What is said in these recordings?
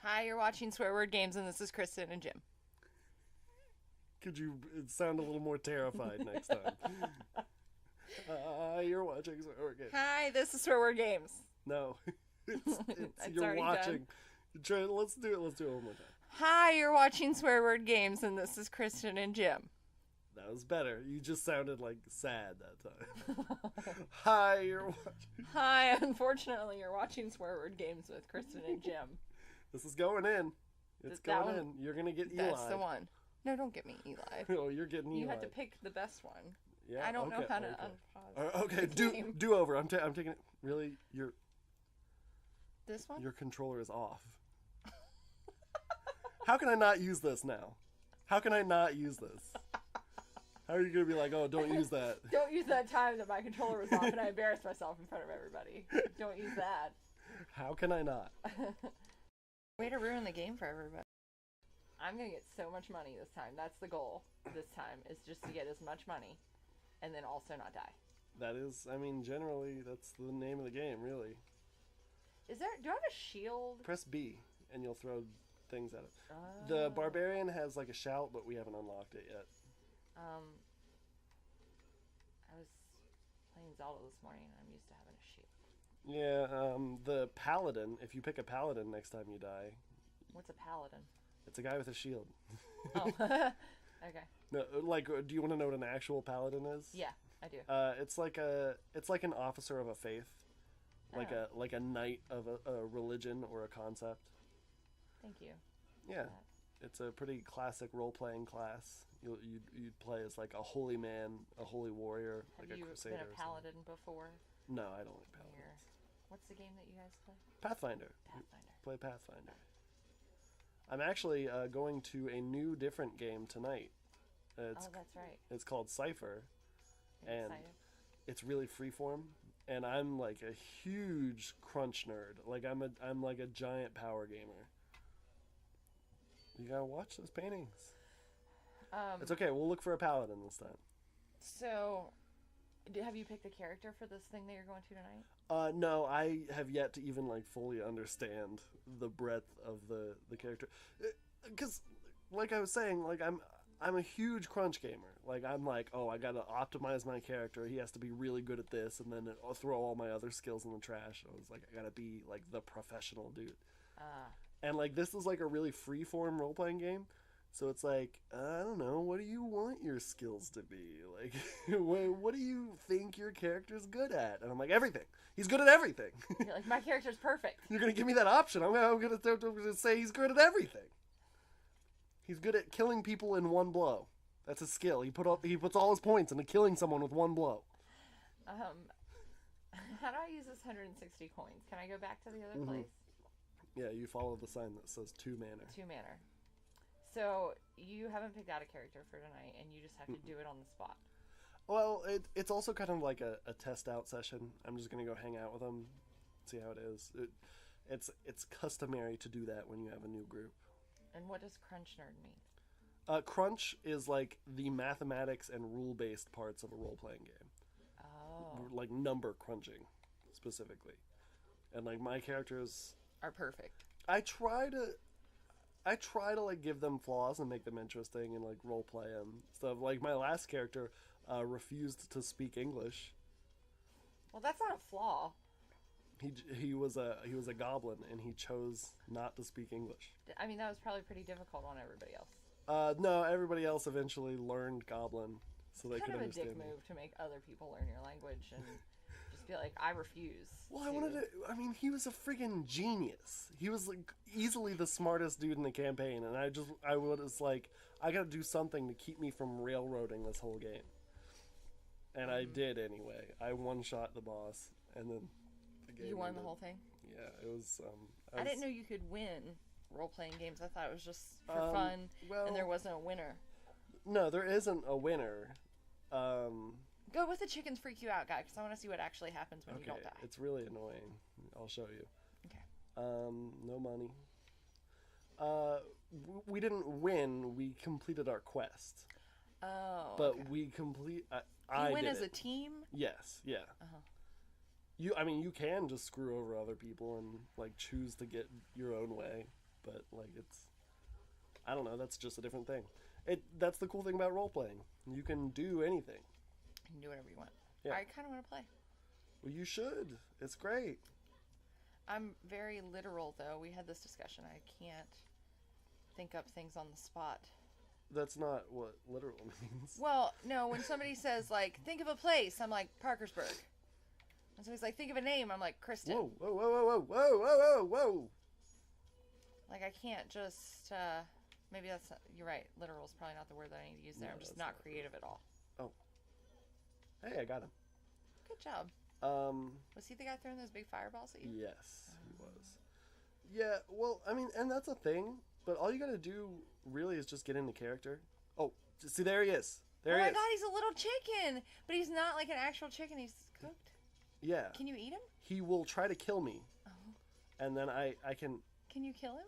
Hi, you're watching Swear Word Games, and this is Kristen and Jim. Could you sound a little more terrified next time? You're watching Swear Word Games. Hi, this is Swear Word Games. No, It's you're watching. done. Let's do it. Let's do it one more time. Hi, you're watching Swear Word Games, and this is Kristen and Jim. That was better. You just sounded like sad that time. Hi, you're watching. Hi, unfortunately, you're watching Swear Word Games with Kristen and Jim. This is going in. It's going in. You're gonna get Eli. That's the one. No, don't get me Eli. Oh, you're getting Eli. You have to pick the best one. Yeah. I don't know how to unpause. Okay, do over. I'm taking it. Really, This one? your controller is off. How can I not use this now? How can I not use this? How are you gonna be like, oh, don't use that? Don't use that time that my controller was off and I embarrassed myself in front of everybody. Don't use that. How can I not? Way to ruin the game for everybody. I'm gonna get so much money this time. That's the goal this time, is just to get as much money and then also not die. That is, I mean, generally, that's the name of the game, really. Do I have a shield? Press B, and you'll throw things at it. Oh. The Barbarian has, like, a shout, but we haven't unlocked it yet. I was playing Zelda this morning and I'm used to having a shield. Yeah, the Paladin, if you pick a Paladin next time you die... What's a paladin? It's a guy with a shield. Oh, okay. No, like, do you want to know what an actual Paladin is? Yeah, I do. It's like an officer of a faith. Like a knight of a religion or a concept. Thank you. Yeah. It's a pretty classic role-playing class. You'd play as like a holy man, a holy warrior, Have like a you crusader. been a paladin before? No, I don't like paladins. What's the game that you guys play? Pathfinder. Pathfinder. Play Pathfinder. I'm actually going to a new, different game tonight. That's right. It's called Cypher, and Excited. it's really freeform. And I'm like a huge crunch nerd. Like I'm like a giant power gamer. You gotta watch those paintings. It's okay. We'll look for a paladin this time. So, have you picked a character for this thing that you're going to tonight? No, I have yet to even like fully understand the breadth of the character. Because, like I was saying, like I'm a huge crunch gamer. Like I'm like, oh, I gotta optimize my character. He has to be really good at this, and then I'll throw all my other skills in the trash. I was like, I gotta be like the professional dude. And like this is like a really free-form role-playing game. So it's like, I don't know, what do you want your skills to be? Like, what do you think your character's good at? And I'm like, everything. He's good at everything. You're like, my character's perfect. You're going to give me that option. I'm going to say he's good at everything. He's good at killing people in one blow. That's a skill. He puts all his points into killing someone with one blow. How do I use this 160 coins? Can I go back to the other place? Yeah, you follow the sign that says 2 mana. 2 mana. So, you haven't picked out a character for tonight, and you just have to do it on the spot. Well, it's also kind of like a test out session. I'm just going to go hang out with them, see how it is. It's customary to do that when you have a new group. And what does Crunch Nerd mean? Crunch is like the mathematics and rule-based parts of a role-playing game. Oh. Like number crunching, specifically. And like my characters... Are perfect. I try to like give them flaws and make them interesting and like role play them stuff. Like my last character refused to speak English. Well, that's not a flaw. He was a goblin and he chose not to speak English. I mean, that was probably pretty difficult on everybody else. No, everybody else eventually learned Goblin, so they could understand. Kind of a dick move to make other people learn your language and just be like, I refuse. Well, I mean, he was a friggin' genius. He was like easily the smartest dude in the campaign, and I was like, I gotta do something to keep me from railroading this whole game. And I did anyway. I one-shot the boss, and then the game You won ended. the whole thing? Yeah, it was. I didn't know you could win role-playing games. I thought it was just for fun, and there wasn't a winner. No, there isn't a winner. Go with the chickens freak you out guy, because I want to see what actually happens when you don't die. It's really annoying. I'll show you. Okay. No money. We didn't win. We completed our quest. Oh. But okay. we complete. You win did as it. a team? Yes. Yeah. Uh-huh. I mean, you can just screw over other people and like choose to get your own way. but like I don't know, that's just a different thing. That's the cool thing about role playing. You can do anything. You can do whatever you want. Yeah. I kind of want to play. Well, you should. It's great. I'm very literal, though. We had this discussion. I can't think up things on the spot. That's not what literal means. Well, no, when somebody says, like, think of a place, I'm like, Parkersburg. And somebody's like, think of a name, I'm like, KRISTEN. Whoa, whoa, whoa, whoa, whoa, whoa, whoa, whoa. Like, I can't just, maybe that's, you're right, literal is probably not the word that I need to use there. No, I'm just that's not not creative at all. Oh. Hey, I got him. Good job. Was he the guy throwing those big fireballs at you? Yes, he was. Yeah, well, I mean, and that's a thing, but all you gotta do really is just get into character. Oh, see, there he is. There he is. Oh my god, he's a little chicken! But he's not like an actual chicken, he's cooked. Yeah. Can you eat him? He will try to kill me. Oh. And then I can... Can you kill him?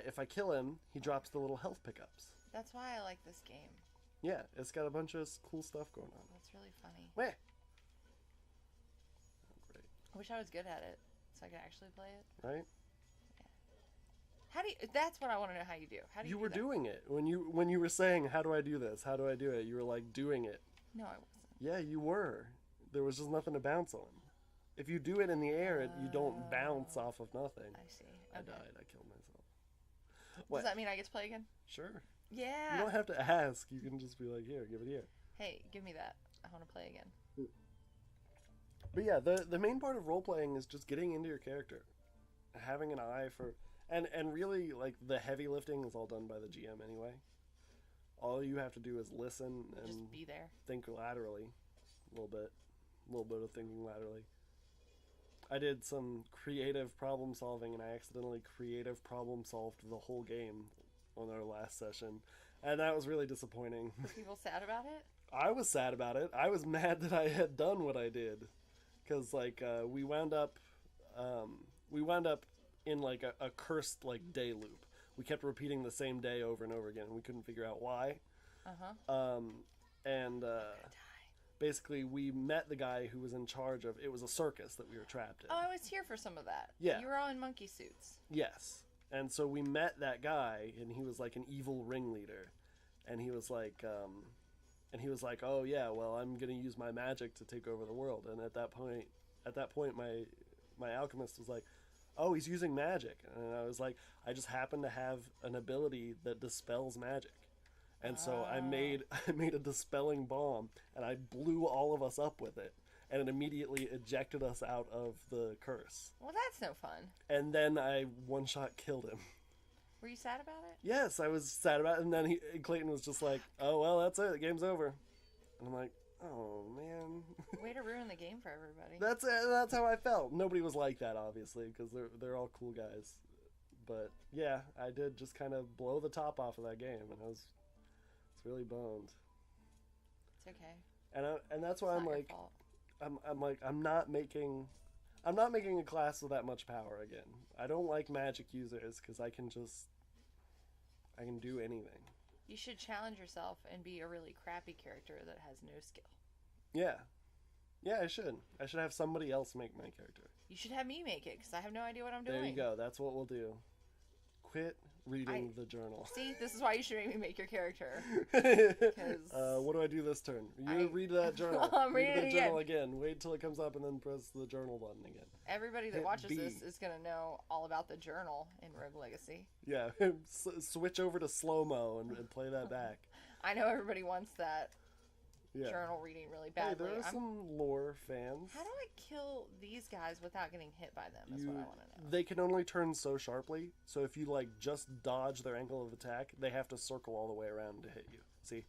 If I kill him, he drops the little health pickups. That's why I like this game. Yeah, it's got a bunch of cool stuff going on. That's really funny. Where? Oh, great. I wish I was good at it, so I could actually play it. Right? How do you... That's what I want to know how you do. How do you You do were that? doing it. When you were saying, how do I do this? How do I do it? You were like, doing it. No, I wasn't. Yeah, you were. There was just nothing to bounce on. If you do it in the air, you don't bounce off of nothing. I see. I Okay. died. I killed myself. Does that mean I get to play again? Sure. Yeah. You don't have to ask. You can just be like, here, give it here. Hey, give me that. I want to play again. But yeah, the main part of role playing is just getting into your character, having an eye for, and really like the heavy lifting is all done by the GM anyway. All you have to do is listen and Just be there. think laterally, a little bit of thinking laterally. I did some creative problem solving, and I accidentally creative problem solved the whole game on our last session, and that was really disappointing. Were people sad about it? I was sad about it. I was mad that I had done what I did, because like we wound up in like a cursed like day loop. We kept repeating the same day over and over again, and we couldn't figure out why. Basically, we met the guy who was in charge of. It was a circus that we were trapped in. Oh, I was here for some of that. Yeah. You were all in monkey suits. Yes. And so we met that guy, and he was like an evil ringleader, and he was like, oh yeah, well, I'm gonna use my magic to take over the world. And at that point, my alchemist was like, oh, he's using magic, and I was like, I just happen to have an ability that dispels magic, and so I made a dispelling bomb, and I blew all of us up with it. And it immediately ejected us out of the curse. Well, that's no fun. And then I one-shot killed him. Were you sad about it? Yes, I was sad about it. And then Clayton was just like, oh, well, that's it. The game's over. And I'm like, oh, man. Way to ruin the game for everybody. That's how I felt. Nobody was like that, obviously, because they're all cool guys. But, yeah, I did just kind of blow the top off of that game. And it's really bummed. It's okay. And that's why It's I'm not your like... fault. I'm not making a class with that much power again. I don't like magic users because I can do anything. You should challenge yourself and be a really crappy character that has no skill. Yeah, I should have somebody else make my character. You should have me make it because I have no idea what I'm doing. There you go. That's what we'll do. Quit reading the journal. See, this is why you should make me make your character. What do I do this turn? You read that journal. I'm read reading the it journal again. Wait till it comes up and then press the journal button again. Everybody that Hit watches B. this is going to know all about the journal in Rogue Legacy. Yeah, switch over to slow-mo and play that back. I know everybody wants that Yeah. journal reading really Hey, badly. there are some lore fans. How do I kill these guys without getting hit by them is what I want to know. They can only turn so sharply, so if you like just dodge their angle of attack, they have to circle all the way around to hit you. See?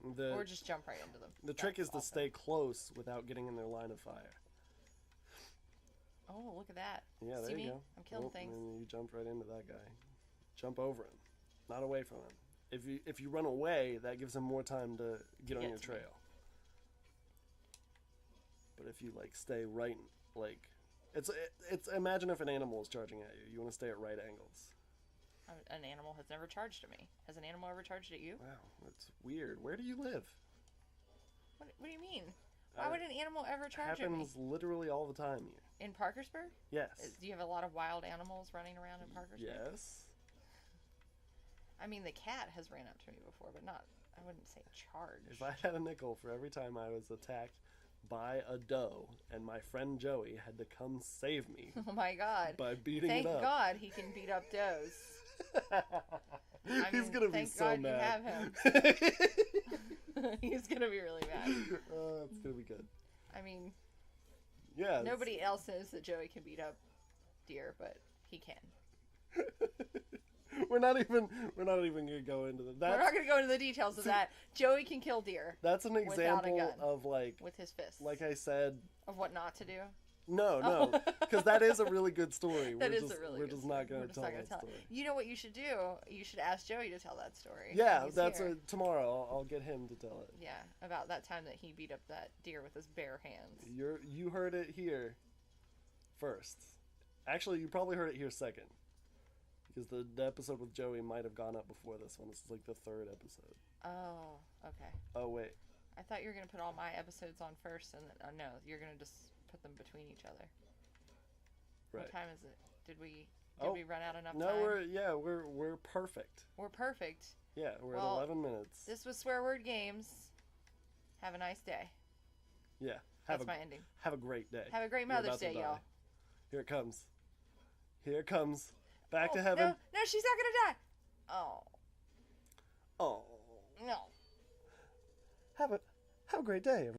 Or just jump right into them. The trick is to stay close without getting in their line of fire. Oh, look at that. Yeah, there See you me? go. I'm killing things. And you jumped right into that guy. Jump over him, not away from him. If you run away, that gives him more time to get on your trail. But if you like stay right, like it's imagine if an animal is charging at you. You want to stay at right angles. An animal has never charged at me. Has an animal ever charged at you? Wow, that's weird. Where do you live? What do you mean? Why would an animal ever charge at me? Happens literally all the time here. In Parkersburg? Yes. Do you have a lot of wild animals running around in Parkersburg? Yes. I mean, the cat has ran up to me before, but not, I wouldn't say charge. If I had a nickel for every time I was attacked by a doe and my friend Joey had to come save me Oh my God. by beating Thank it up. God he can beat up does. He's going to be thank so God mad. You have him. He's going to be really mad. It's going to be good. I mean, Yeah. nobody else knows that Joey can beat up deer, but he can. We're not even gonna go into that. We're not going to go into the details of that. Joey can kill deer That's an example gun. of like with his fists. like I said. Of what not to do. No, because that is a really good story. That we're is just, a really we're good just story. not gonna We're just tell not gonna that tell story. it. You know what you should do? You should ask Joey to tell that story. Yeah, when he's that's here. tomorrow. I'll get him to tell it. Yeah, about that time that he beat up that deer with his bare hands. You heard it here first. Actually, you probably heard it here second. Because the episode with Joey might have gone up before this one. This is like the third episode. Oh, okay. Oh, wait. I thought you were going to put all my episodes on first, and then, no, you're going to just put them between each other. Right. What time is it? Did we run out enough no, time? we're perfect. We're perfect. Yeah, we're Well, at 11 minutes. This was Swear Word Games. Have a nice day. Yeah. That's my ending. Have a great day. Have a great You're Mother's about to Day, die. y'all. Here it comes. Here it comes. Back to heaven. No, she's not going to die. Oh. Oh. No. Have a great day.